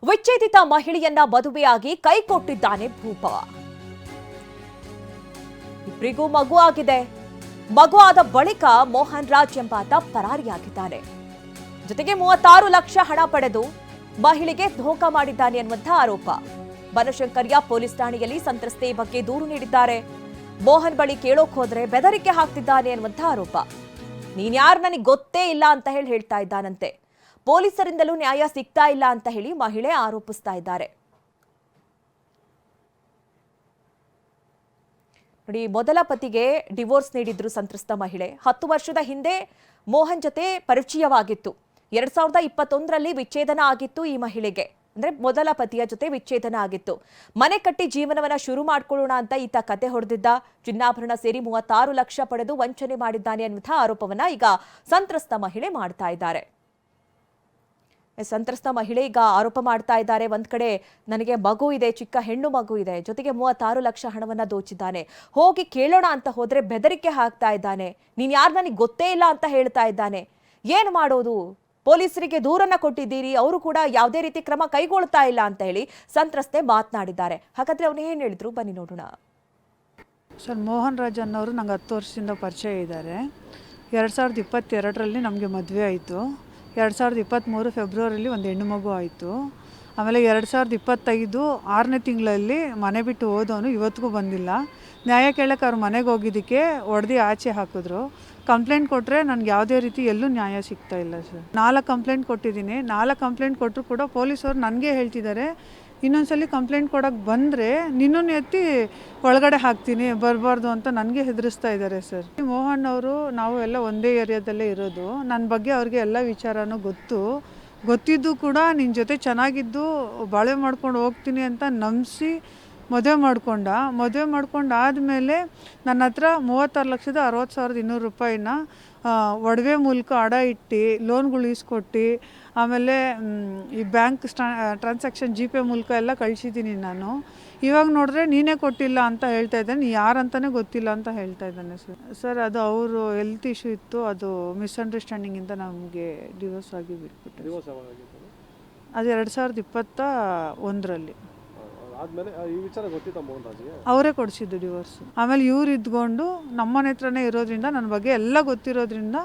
ವಿಚ್ಛೇದಿತ ಮಹಿಳೆಯನ್ನ ಮದುವೆಯಾಗಿ ಕೈ ಕೊಟ್ಟಿದ್ದಾನೆ ಭೂಪ. ಇಬ್ಬರಿಗೂ ಮಗು ಆಗಿದೆ. ಮಗು ಆದ ಬಳಿಕ ಮೋಹನ್ ರಾಜ್ ಎಂಬಾತ ಪರಾರಿಯಾಗಿದ್ದಾನೆ. ಜೊತೆಗೆ 36 ಲಕ್ಷ ಹಣ ಪಡೆದು ಮಹಿಳೆಗೆ ಧೋಖಾ ಮಾಡಿದ್ದಾನೆ ಎನ್ನುವಂತಹ ಆರೋಪ. ಬನಶಂಕರಿಯ ಪೊಲೀಸ್ ಠಾಣೆಯಲ್ಲಿ ಸಂತ್ರಸ್ತೆ ಬಗ್ಗೆ ದೂರು ನೀಡಿದ್ದಾರೆ. ಮೋಹನ್ ಬಳಿ ಕೇಳೋಕ್ ಹೋದ್ರೆ ಬೆದರಿಕೆ ಹಾಕ್ತಿದ್ದಾನೆ ಎನ್ನುವಂತಹ ಆರೋಪ. ನೀನ್ಯಾರು ನನಗೆ ಗೊತ್ತೇ ಇಲ್ಲ ಅಂತ ಹೇಳ್ತಾ ಇದ್ದಾನಂತೆ. ಪೊಲೀಸರಿಂದಲೂ ನ್ಯಾಯ ಸಿಗ್ತಾ ಇಲ್ಲ ಅಂತ ಹೇಳಿ ಮಹಿಳೆ ಆರೋಪಿಸ್ತಾ ಇದ್ದಾರೆ. ನೋಡಿ, ಮೊದಲ ಪತಿಗೆ ಡಿವೋರ್ಸ್ ನೀಡಿದ್ರು ಸಂತ್ರಸ್ತ ಮಹಿಳೆ. 10 ವರ್ಷದ ಹಿಂದೆ ಮೋಹನ್ ಜೊತೆ ಪರಿಚಯವಾಗಿತ್ತು. 2021ರಲ್ಲಿ ವಿಚ್ಛೇದನ ಆಗಿತ್ತು ಈ ಮಹಿಳೆಗೆ. ಅಂದ್ರೆ ಮೊದಲ ಪತಿಯ ಜೊತೆ ವಿಚ್ಛೇದನ ಆಗಿತ್ತು. ಮನೆ ಕಟ್ಟಿ ಜೀವನವನ್ನ ಶುರು ಮಾಡ್ಕೊಳ್ಳೋಣ ಅಂತ ಈತ ಕತೆ ಹೊಡೆದಿದ್ದ. ಚಿನ್ನಾಭರಣ ಸೇರಿ 36 ಲಕ್ಷ ಪಡೆದು ವಂಚನೆ ಮಾಡಿದ್ದಾನೆ ಅನ್ನುವಂತಹ ಆರೋಪವನ್ನ ಈಗ ಸಂತ್ರಸ್ತ ಮಹಿಳೆ ಮಾಡ್ತಾ ಇದ್ದಾರೆ. ಸಂತ್ರಸ್ತ ಮಹಿಳೆ ಈಗ ಆರೋಪ ಮಾಡ್ತಾ ಇದ್ದಾರೆ. ಒಂದ್ ಕಡೆ ನನಗೆ ಮಗು ಇದೆ, ಚಿಕ್ಕ ಹೆಣ್ಣು ಮಗು ಇದೆ, ಜೊತೆಗೆ 36 ಲಕ್ಷ ಹಣವನ್ನ ದೋಚಿದ್ದಾನೆ. ಹೋಗಿ ಕೇಳೋಣ ಅಂತ ಹೋದ್ರೆ ಬೆದರಿಕೆ ಹಾಕ್ತಾ ಇದ್ದಾನೆ. ನೀನ್ ಯಾರು ನನಗೆ ಗೊತ್ತೇ ಇಲ್ಲ ಅಂತ ಹೇಳ್ತಾ ಇದ್ದಾನೆ. ಏನ್ ಮಾಡೋದು? ಪೊಲೀಸರಿಗೆ ದೂರನ್ನ ಕೊಟ್ಟಿದ್ದೀರಿ, ಅವರು ಕೂಡ ಯಾವುದೇ ರೀತಿ ಕ್ರಮ ಕೈಗೊಳ್ತಾ ಇಲ್ಲ ಅಂತ ಹೇಳಿ ಸಂತ್ರಸ್ತೆ ಮಾತನಾಡಿದ್ದಾರೆ. ಹಾಗಾದ್ರೆ ಅವನು ಏನ್ ಹೇಳಿದ್ರು ಬನ್ನಿ ನೋಡೋಣ. ಸರ್, ಮೋಹನ್ ರಾಜ್ ಅನ್ನೋರು ನಂಗೆ 10 ವರ್ಷದಿಂದ ಪರಿಚಯ ಇದ್ದಾರೆ. 2022ರಲ್ಲಿ ನಮಗೆ ಮದುವೆ ಆಯಿತು. 2023 ಫೆಬ್ರವರಿಲಿ ಒಂದು ಹೆಣ್ಣು ಮಗು ಆಯಿತು. ಆಮೇಲೆ 2025 6ನೇ ತಿಂಗಳಲ್ಲಿ ಮನೆ ಬಿಟ್ಟು ಹೋದವನು ಇವತ್ತಿಗೂ ಬಂದಿಲ್ಲ. ನ್ಯಾಯ ಕೇಳಕ್ಕೆ ಅವ್ರ ಮನೆಗೆ ಹೋಗಿದ್ದಕ್ಕೆ ಹೊಡೆದು ಆಚೆ ಹಾಕಿದ್ರು. ಕಂಪ್ಲೇಂಟ್ ಕೊಟ್ಟರೆ ನನಗೆ ಯಾವುದೇ ರೀತಿ ಎಲ್ಲೂ ನ್ಯಾಯ ಸಿಗ್ತಾ ಇಲ್ಲ ಸರ್. 4 ಕಂಪ್ಲೇಂಟ್ ಕೊಟ್ಟಿದ್ದೀನಿ. 4 ಕಂಪ್ಲೇಂಟ್ ಕೊಟ್ಟರು ಕೂಡ ಪೊಲೀಸವ್ರು ನನಗೆ ಹೇಳ್ತಿದ್ದಾರೆ, ಇನ್ನೊಂದ್ಸಲಿ ಕಂಪ್ಲೇಂಟ್ ಕೊಡೋಕ್ಕೆ ಬಂದರೆ ನಿನ್ನನ್ನು ಎತ್ತಿ ಒಳಗಡೆ ಹಾಕ್ತೀನಿ, ಬರಬಾರ್ದು ಅಂತ ನನಗೆ ಹೆದರಿಸ್ತಾ ಇದ್ದಾರೆ ಸರ್. ಮೋಹನ್ ಅವರು ನಾವು ಎಲ್ಲ ಒಂದೇ ಏರಿಯಾದಲ್ಲೇ ಇರೋದು. ನನ್ನ ಬಗ್ಗೆ ಅವ್ರಿಗೆ ಎಲ್ಲ ವಿಚಾರನೂ ಗೊತ್ತಿದ್ದು ಕೂಡ ನಿನ್ನ ಜೊತೆ ಚೆನ್ನಾಗಿದ್ದು ಬಾಳೆ ಮಾಡ್ಕೊಂಡು ಹೋಗ್ತೀನಿ ಅಂತ ನಂಬಿಸಿ ಮದುವೆ ಮಾಡ್ಕೊಂಡು ಆದಮೇಲೆ ನನ್ನ ಹತ್ರ 36,60,200 ರೂಪಾಯಿನ ಒಡವೆ ಮೂಲಕ ಅಡ ಇಟ್ಟು ಲೋನ್ಗಳು ಇಸ್ಕೊಟ್ಟು ಆಮೇಲೆ ಈ ಬ್ಯಾಂಕ್ ಟ್ರಾನ್ಸಾಕ್ಷನ್ GPay ಮೂಲಕ ಎಲ್ಲ ಕಳಿಸಿದ್ದೀನಿ ನಾನು. ಇವಾಗ ನೋಡಿದ್ರೆ ನೀನೇ ಕೊಟ್ಟಿಲ್ಲ ಅಂತ ಹೇಳ್ತಾ ಇದ್ದಾನೆ. ಯಾರಂತಲೇ ಗೊತ್ತಿಲ್ಲ ಅಂತ ಹೇಳ್ತಾ ಇದ್ದಾನೆ ಸರ್. ಅದು ಅವರು ಹೆಲ್ತ್ ಇಶ್ಯೂ ಇತ್ತು, ಅದು ಮಿಸ್ಅಂಡರ್ಸ್ಟ್ಯಾಂಡಿಂಗಿಂದ ನಮಗೆ ಡಿವೋರ್ಸ್ ಆಗಿ ಬಿಟ್ಬಿಟ್ಟು. ಅದು 2021ರಲ್ಲಿ ಅವರೇ ಕೊಡಿಸಿದ್ದು ಡಿವೋರ್ಸ್. ಆಮೇಲೆ ಇವ್ರು ಇದ್ಕೊಂಡು ನಮ್ಮನೆ ಹತ್ರನೇ ಇರೋದ್ರಿಂದ ನನ್ನ ಬಗ್ಗೆ ಎಲ್ಲ ಗೊತ್ತಿರೋದ್ರಿಂದ